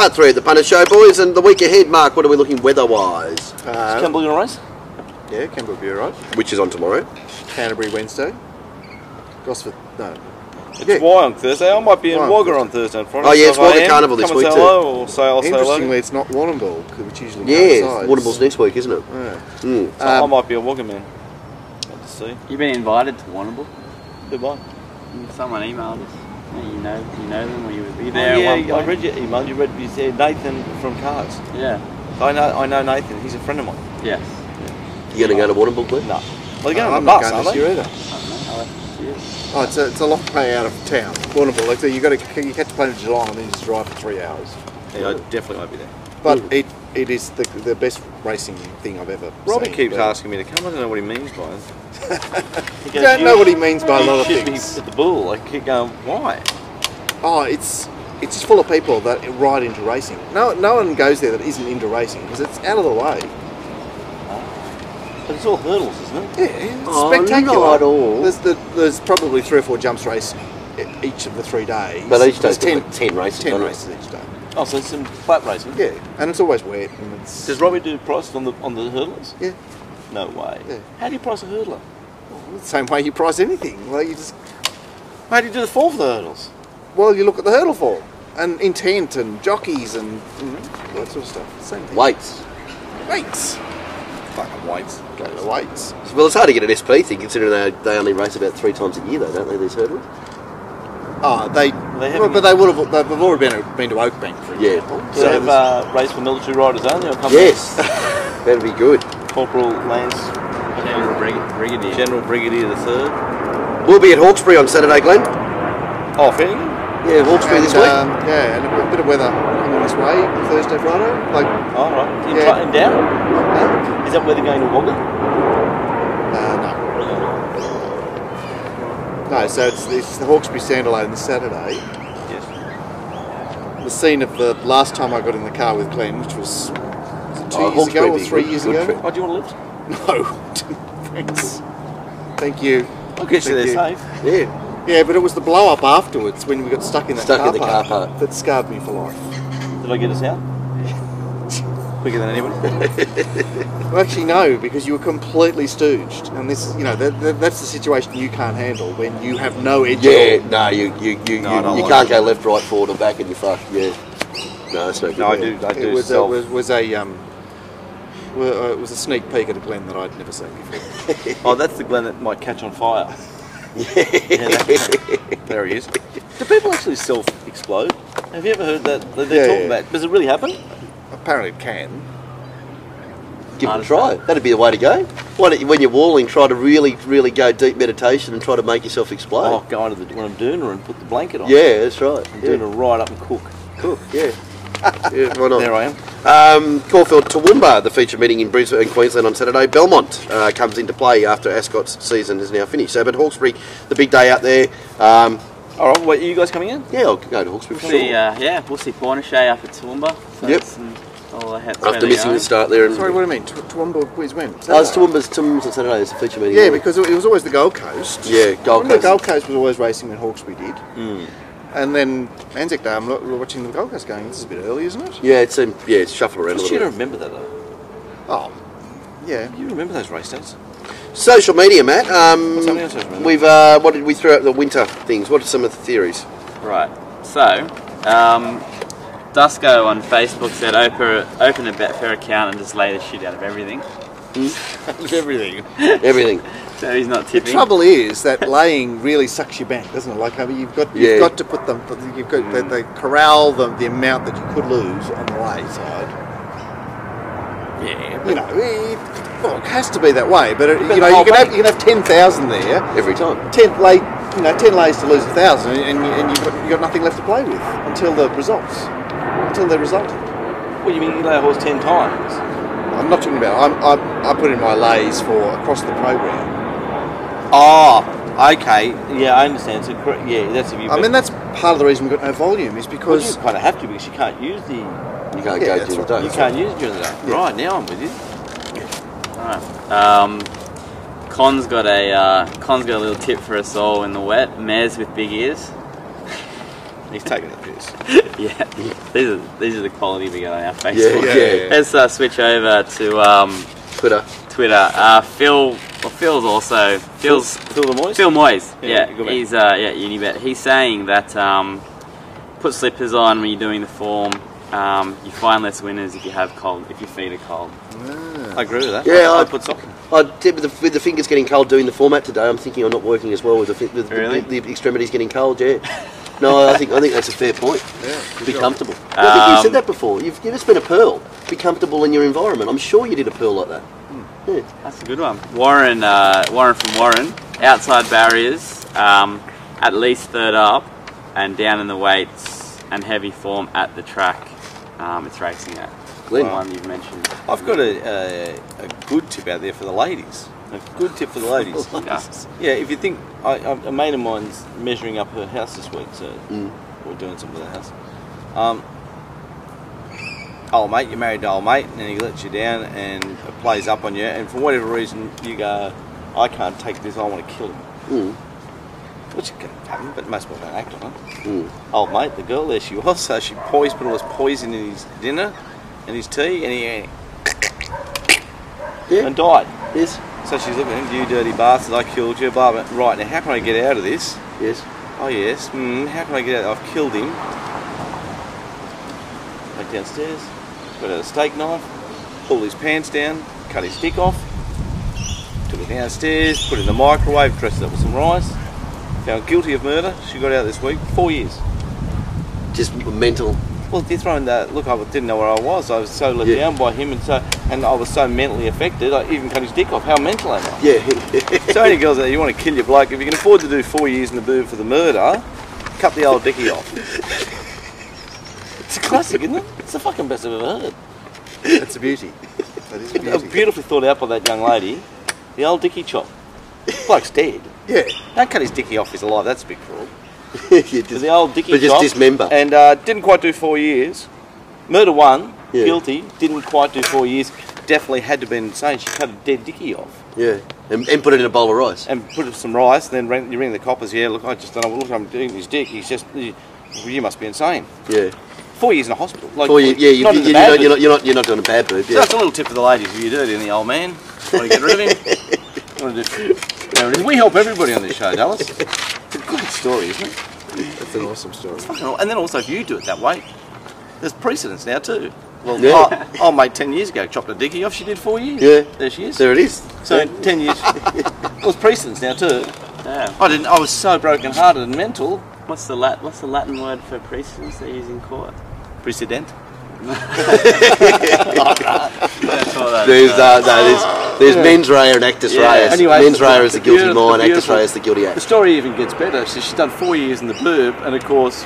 Part 3 of the Punters Show, boys, and the week ahead, Mark, what are we looking weather-wise? Campbell going to race? Yeah, Campbell will be alright. Which is on tomorrow. Canterbury Wednesday. Gosford, no. It's Y on Thursday. I might be in Wagga on Thursday and Friday. Oh yeah, it's Wagga Carnival this week too. Or say I'll say hello. Interestingly, it's not Warrnambool, which usually coincides. Warrnambool's next week, isn't it? Yeah. So I might be a Wagga man. Let's see. You've been invited to Warrnambool? Who am I? Someone emailed us. You know them, or you were there? Yeah, I read your email. You said Nathan from Cars. Yeah. I know Nathan. He's a friend of mine. Yes. You going to go to Warrnambool, Glenn? No. Well, you're going on I'm the not bus, going aren't this year they? either. Oh, it's a long way out of town. Warrnambool, like you catch a plane to Geelong and then you just drive for 3 hours. Yeah, I definitely won't be there. But it is the best racing thing I've ever Robbie seen. keeps asking me to come. I don't know what he means by it. You don't know what he means by a lot of things. At the bull, I keep going, why? Oh, it's just full of people that ride into racing. No one goes there that isn't into racing because it's out of the way. But it's all hurdles, isn't it? Yeah, it's spectacular. Not at all. There's probably 3 or 4 jumps race each of the 3 days. But each day's 10 races. 10 races each day. Oh, so it's some flat racing. Yeah, and it's always wet. And it's Does Robbie do prices on the hurdlers? Yeah. No way. Yeah. How do you price a hurdler? the same way you price anything. Like you just How do you do the fall for the hurdles? well, you look at the hurdle form and intent and jockeys and that sort of stuff. Same thing. Weights. Weights. Fucking weights. Go to the weights. Well, it's hard to get an SP thing considering they only race about 3 times a year, though, don't they? These hurdles. Oh, they've already been to Oakbank for example. Yeah. Do they have race for military riders only or company? Yes. That'd be good. Corporal Lance Brigadier. General Brigadier the Third. We'll be at Hawkesbury on Saturday, Glenn. Oh, Finnegan? Yeah, Hawkesbury this week. Yeah, and a bit of weather coming this way Thursday, Friday. Like, Oh, right. In Yeah. down? Is that where they're going to Wagga? no, so it's the Hawkesbury standalone this Saturday. Yes. The scene of the last time I got in the car with Glenn, which was it 2 years Hawkesbury ago or be 3 good- years good ago. trip. Oh, do you want to lift? No, thanks. Thank you. I'll get you there Thank safe. Yeah. Yeah, but it was the blow up afterwards when we got stuck in that Stuck in the car park. that scarred me for life. Did I get us out? Quicker than anyone? Well, actually, no, because you were completely stooged, and this, that's the situation you can't handle when you have no edge. Yeah, at all. no, you can't go left, right, forward, or back, and you're fucked. Yeah. No, that's no good. No, I do. It was a sneak peek at a Glen that I'd never seen before. Oh, that's the Glen that might catch on fire. There he is. Do people actually self-explode? Have you ever heard that? They're talking about. Does it really happen? Apparently, it can. Give it a try. That'd be the way to go. Why don't you, when you're walling, try to really, really go deep meditation and try to make yourself explode. Oh, go into the doona and put the blanket on. Yeah, that's right. And doona right up and cook. Cool. Yeah. Yeah, why not? There I am. Caulfield Toowoomba, the feature meeting in Brisbane, Queensland on Saturday. Belmont comes into play after Ascot's season is now finished. So, but Hawkesbury, the big day out there. All right, wait, are you guys coming in? Yeah, I'll go to Hawkesbury for sure. We'll see Pornichet up at Toowoomba. So Yep. After missing the start there. And Sorry, what do you mean? Toowoomba quiz when? it's Toowoomba's on Saturday. It's a feature meeting. Yeah, because it was always the Gold Coast. Yeah, Gold Coast. The Gold Coast was always racing when Hawkesbury did. Mm. And then Anzac Day, I'm watching the Gold Coast going, this is a bit early, isn't it? Yeah, it's shuffled around a You little don't bit. remember that though. Oh, yeah. You remember those race days? Social media, Matt. What's something else I remember? We've what did we throw out the winter things? What are some of the theories? Right. So, Dusko on Facebook said open a Betfair account and just lay the shit out of everything. Everything. Everything. So he's not The tipping. trouble is that laying really sucks your bank, doesn't it? Like, I mean, you've got to put them. You've got they corral the amount that you could lose on the lay side. Yeah. It has to be that way. But you can have 10,000 there Every time. 10 lays to lose 1,000, and you've got nothing left to play with until the results. Until they're resulted. What, you mean you lay a horse 10 times? I'm not talking about. I put in my lays for across the program. Oh, okay. Yeah, I understand. So, that's if you. I mean, that's part of the reason we've got no volume is because you kind of have to because you can't use the. You can't Yeah, go that's during the right. day. You can't use it during the day. Yeah. Right, now I'm with you. Alright. Con's got a little tip for us all in the wet. Mares with big ears. He's taking the piss. Yeah, these are the quality we got on our Yeah, Facebook. yeah. Let's switch over to Twitter. Phil's Phil the Moist? Phil Moyes. Yeah, Yeah, good man. he's Unibet. He's saying that put slippers on when you're doing the form. You find less winners if your feet are cold. I agree with that. Yeah, I put socks on. I did with the fingers getting cold doing the format today. I'm thinking I'm not working as well with Really? the extremities getting cold. Yeah. No, I think that's a fair point. Yeah, Be comfortable. I think you said that before. You've just been a pearl. Be comfortable in your environment. I'm sure you did a pearl like that. Yeah. That's a good one. Warren from Warren. Outside barriers, at least third up, and down in the weights and heavy form at the track. It's racing at. Glenn. The one you've mentioned. I've got a good tip out there for the ladies. A good tip for the ladies. Yeah, if you think... a mate of mine's measuring up her house this week, so we're doing something with the house. Old mate, you're married to old mate, and then he lets you down and plays up on you, and for whatever reason you go, I can't take this, I want to kill him. Which can happen, but most people don't act on it. Old mate, the girl, there she was, so she put all this poison in his dinner and his tea, and he and died. Yes. So she's looking at him, you dirty bastard, I killed you, blah, blah. Right, now how can I get out of this? Yes. Oh yes, how can I get out? I've killed him. Back downstairs, got out a steak knife, pulled his pants down, cut his dick off, took it downstairs, put it in the microwave, dressed it up with some rice, found guilty of murder. She got out this week, 4 years. Just mental. Well, they're throwing that. Look, I didn't know where I was. I was so let down by him, and I was so mentally affected. I even cut his dick off. How mental am I? Yeah. So any girls out there, you want to kill your bloke, if you can afford to do 4 years in the booth for the murder, cut the old dickie off. It's a classic, isn't it? It's the fucking best I've ever heard. That's a beauty. That is a beauty. Beautifully thought out by that young lady. The old dickie chop. Bloke's dead. Yeah. Don't cut his dickie off, he's alive. That's a big fraud. Just, The old dickie but just chop. dismember. And didn't quite do 4 years. Murder 1, Yeah. guilty, didn't quite do 4 years. Definitely had to be insane. She cut a dead dickie off. Yeah. And put it in a bowl of rice. And put it some rice, then you ring the coppers, yeah, look, I just don't know, look, I'm doing his dick. He's just, you must be insane. Yeah. 4 years in a hospital. Like, 4 years. Yeah. not in the bad booth. You're not doing a bad boob. So Yeah. that's a little tip for the ladies. If you're dirty and the old man, want to get rid of him, you want to do, there it is. We help everybody on this show, Dallas. It's a good story, isn't it? That's an awesome story. And then also, if you do it that way, there's precedence now too. Well, Yeah. old mate 10 years ago chopped a dickie off, she did 4 years. Yeah. There she is. There it is. So 10 years. There's precedence now too. Yeah. I was so broken hearted and mental. What's the Latin word for precedence they use in court? Precedent. That's all that There's mens rea and actus reus. Anyway, Mens rea is the guilty beautiful- mind, actus beautiful- reus is the guilty The act. story even gets better. So she's done 4 years in the burb, and of course,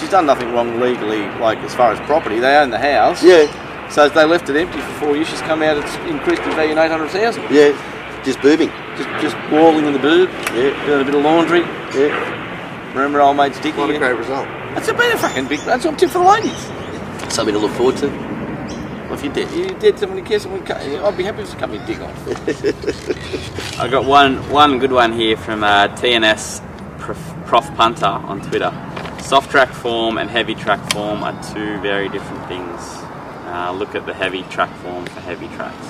she's done nothing wrong legally, like as far as property. They own the house. Yeah. So they left it empty for 4 years. She's come out, it's increased in value in 800,000. Yeah. Just boobing. Just walling in the boob, Yeah. doing a bit of laundry. Yeah. Remember old mate's dicky? What a great result. That's been a fucking big. That's a tip for the ladies. Something to look forward to. Well, if you did somebody care, someone cut, I'd be happy if you cut me dick off. I got one good one here from TNS Prof Punter on Twitter. Soft track form and heavy track form are two very different things. Look at the heavy track form for heavy tracks.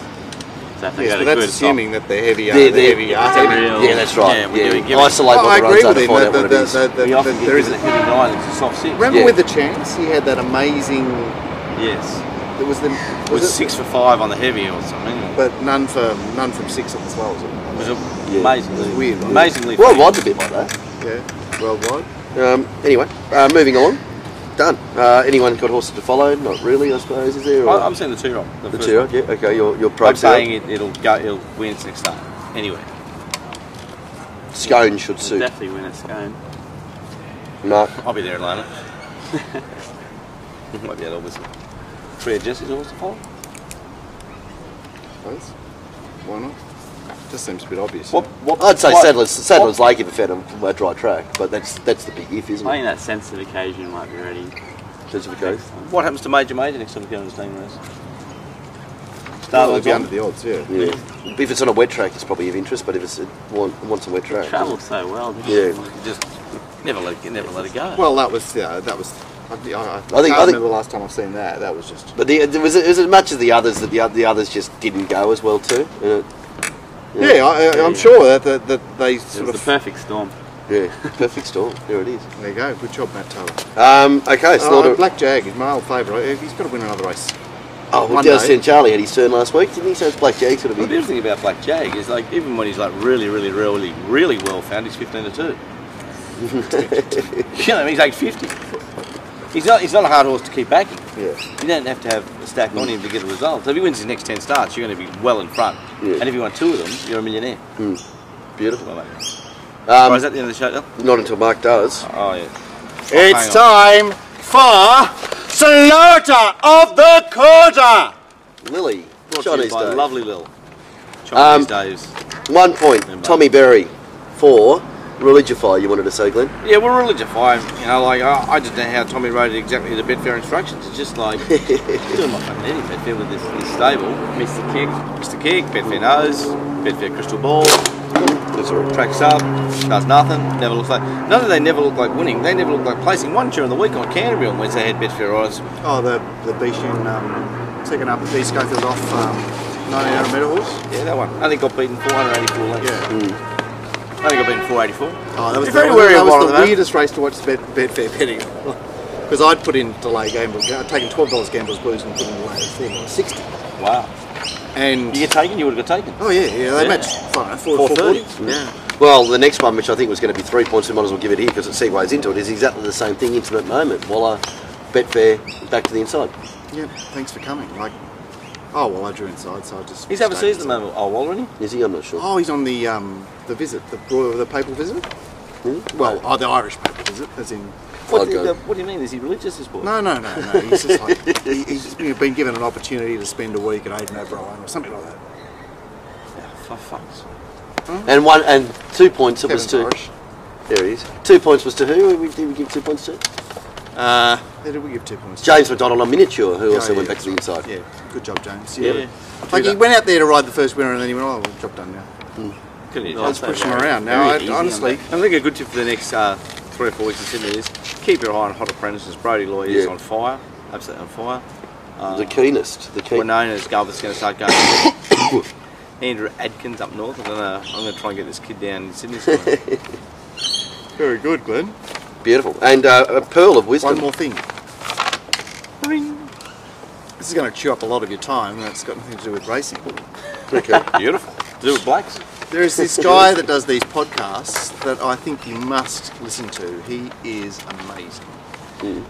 So if they Yes, got but a that's good assuming that they're heavy. They're- The heavy yeah, are they're heavy. real- Yeah, that's right. Yeah, we Yeah. do give it- Isolate what I the agree runs are with to him. find out what it is. We often There give is it a heavy 9, it's a soft 6. Remember Yeah. with the chance, he had that amazing. Yes. There was the. It was 6 for 5 on the heavy or something. But none from 6 on the slows. It was Yeah. amazingly It was weird. Amazingly. Worldwide's a bit like that. Yeah. Worldwide. Anyway, moving on. Done. Anyone got horses to follow? Not really, I suppose. Is there? Or? I'm saying the 2-year-old. The two, yeah. Okay, your pro I'm saying it'll win its next start. Anyway. Scone should We'll suit. definitely win a scone. No. I'll be there in Atlanta. Might be able to whistle. 3 of Jesse's horse to follow. Suppose. Why not? Just seems a bit obvious. I'd say Sadler's Lake if it fed a dry track, but that's the big if, isn't I it? think that sensitive occasion might be ready. Sense of occasion. What happens to Major next time we go on the staying race? Well, Start it'd with be under the odds, yeah. Yeah. If it's on a wet track, it's probably of interest, but if it wants a wet track. Travels so well. doesn't Yeah. it? Just Never let it go. Well, that was. I can't remember the last time I've seen that. That was just. But was it as much as the others that the others just didn't go as well too? I'm sure that they sort It was of. the perfect storm. Yeah, perfect storm. There it is. There you go. Good job, Matt Taylor. Okay, Slaughter. Black Jag is my old favourite. He's got to win another race. Oh, well, Dallas Charlie had his turn last week, didn't he? So it's Black Jag's going to The be. beautiful thing about Black Jag is like even when he's like really well found, he's 15-2. You know, he's like 50. He's not a hard horse to keep backing. Yeah. You don't have to have a stack on him to get a result. So if he wins his next 10 starts, you're going to be well in front. Yeah. And if you won 2 of them, you're a millionaire. Beautiful. Well, oh, is that the end of the show, Del? Not until Mark does. Oh, yeah. It's time for Slaughter of the Quarter. Lily, Brought to you Chinese by Dave. lovely Lil. Chinese Dave's. 1 point, Tommy Berry. 4, Religify, you wanted to say, Glenn? Yeah, we're religifying. You know, like, I just know how Tommy wrote it exactly the Betfair instructions. It's just like, doing my fucking head in Betfair with this stable. Mr. Kick, Betfair knows, Betfair crystal ball. Tracks up, does nothing, never looks like. Not that they never look like winning, they never look like placing. One during the week on Canterbury on Wednesday had Betfair odds. Oh, the Bishan second up at D Schofield off 1900 metre horse. Yeah, that one. I think got beaten 484 lengths. Yeah. I think got beaten 484. Oh, that was Very wary of one of the them. weirdest race to watch Betfair betting. Because I'd put in delay gamble, I'd taken $12 gamblers blues and put in delay at $4.60. Wow. And You get taken, you would have got taken. oh yeah, they matched 440. Yeah. Well, the next one, which I think was going to be 3 points, we might as well give it here because it segues into it, is exactly the same thing, intimate moment. Voila, Betfair, back to the inside. Yeah, thanks for coming. Like, oh well, I drew inside, so I just. He's overseas at the moment. Oh, Waller, Is he? I'm not sure. Oh, he's on the visit, the papal visit. Well, the Irish papal visit, as in. What, I'd go. what do you mean? Is he religious, this boy? No. He's just like he's been given an opportunity to spend a week at Aidan O'Brien or something like that. Yeah, for fucks. And 2 points it was Kevin to. Irish. There he is. 2 points was to who? Did we give 2 points to? Who did we give 2 points? James McDonald on miniature, who also yeah. went back to the inside. Yeah, good job, James. Yeah. Like he went out there to ride the first winner and then he went, oh, well, job done now. Let's push him around now. Honestly, I think a good tip for the next 3 or 4 weeks in Sydney is keep your eye on hot apprentices. Brody Lloyd is on fire, absolutely on fire. The keenest. We're known as Galvus going to start going. Andrew Adkins up north. I don't know. I'm going to try and get this kid down in Sydney somewhere. very good, Glenn. Beautiful. And a pearl of wisdom. One more thing. This is going to chew up a lot of your time, and it's got nothing to do with racing. Okay. Beautiful. To do with blacks. There is this guy that does these podcasts that I think you must listen to. He is amazing.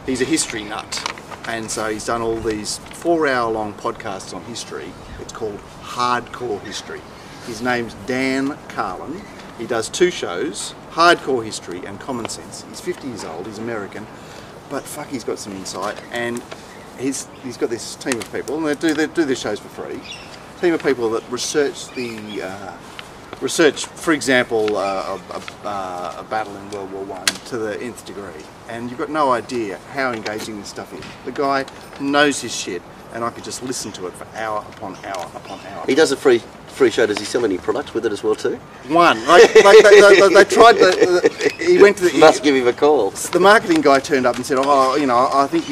He's a history nut. And so he's done all these 4-hour-long podcasts on history. It's called Hardcore History. His name's Dan Carlin. He does 2 shows, Hardcore History and Common Sense. He's 50 years old, he's American, but fuck, he's got some insight. And he's got this team of people, and they do their shows for free. Team of people that research for example, a battle in World War I to the nth degree, and you've got no idea how engaging this stuff is. The guy knows his shit, and I could just listen to it for hour upon hour upon hour. He does a free show. Does he sell any product with it as well too? One, they tried. He went to the. Must give him a call. The marketing guy turned up and said, "Oh, you know, I think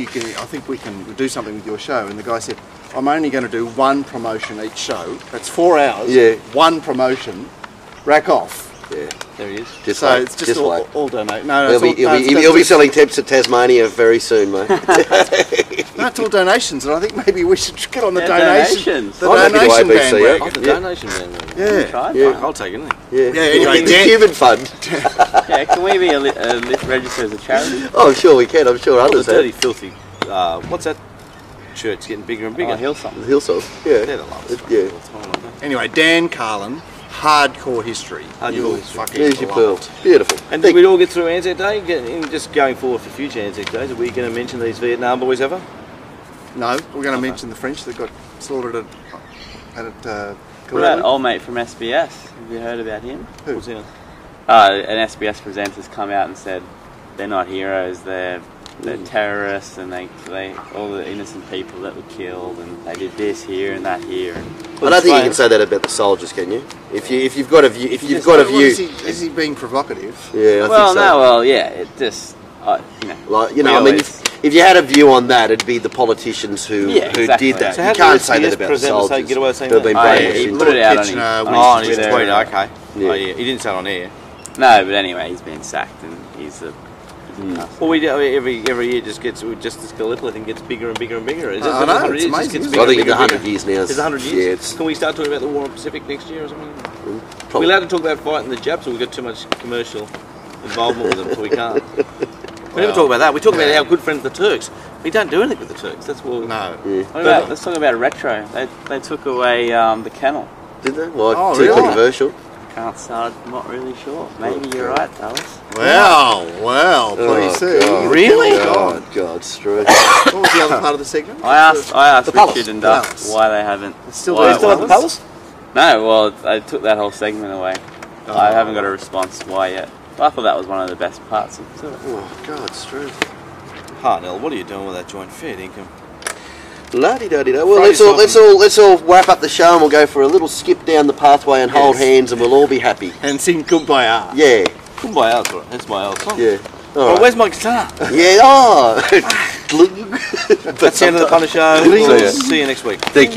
we can do something with your show." And the guy said, "I'm only going to do one promotion each show. That's 4 hours. Yeah. One promotion. Rack off." Yeah. There he is. Just So wait. it's just all donate. No, He'll be selling tips at Tasmania very soon, mate. No, it's all donations, and I think maybe we should get on the donations. The I'm happy to donation ABC, yeah. bandwagon. The donation man. Yeah. Yeah. I'll take it, isn't Yeah. Yeah, anyway, the Dan- Cuban fund. Yeah, can we be registered as a charity? Oh, I'm sure we can. I'm sure All the others dirty, have. filthy. What's that? Shirt's getting bigger and bigger. Oh, Hillsong. Hillsong. Yeah. They're the last. Yeah. Anyway, Dan Carlin, Hardcore History. Hardcore You'll History. fucking There's your love pearl. it. Beautiful. And did we all get through Anzac Day? Just going forward for future Anzac Days, are we going to mention these Vietnam boys ever? No, we're going to mention the French that got slaughtered at What about Kaleli. old mate from SBS? Have you heard about him? Who's in? An SBS presenter's come out and said they're not heroes, they're they're terrorists, and they all the innocent people that were killed, and they did this here and that here. And I don't think you can say that about the soldiers, can you? If you've got a view, Is he being provocative? Yeah, I well, think so. no, well, yeah, it just Like, I mean, if you had a view on that, it'd be the politicians who exactly. did that. So you can't say that about the soldiers get away saying who have been that? brainwashed he into put it out on his, on his Twitter. Twitter, okay. Yeah. Oh, yeah. He didn't say it on air. No, but anyway, he's been sacked, and he's a. Well, we do, every year just this Gallipoli thing gets bigger and bigger and bigger. Is it, I know, 100 it's years, amazing, just isn't gets it? I think bigger it's and 100 bigger. years now. It's 100 years? Yeah, it's Can we start talking about the war in the Pacific next year or something? Are we probably. allowed to talk about fighting the Japs, or we got too much commercial involvement with them, so we can't? We never talk about that. We talk about how good friends the Turks. We don't do anything with the Turks. That's what. No. Yeah. Let's talk about retro. They took away the kennel. Did they? Well, Oh, too really? controversial. Can't start. Not really sure. Maybe you're right, Dallas. Well, please see. God. Really? God, Struth. What was the other part of the segment? I asked Palace. Richard and Duff Palace. why they haven't. Still why- there, still at the Palace? No, well, they took that whole segment away. I haven't got a response why yet. But I thought that was one of the best parts of it. Oh, God, Struth. Hartnell, what are you doing with that joint fair income? La-di-da-di-da. Well, let's all wrap up the show and we'll go for a little skip down the pathway and hold hands and we'll all be happy. And sing Kumbaya. Yeah, Kumbaya, that's my old song. yeah. All Oh, right. where's my guitar? Yeah, oh. That's the end of the Punter Show. See ya. We'll see you next week. Thank you.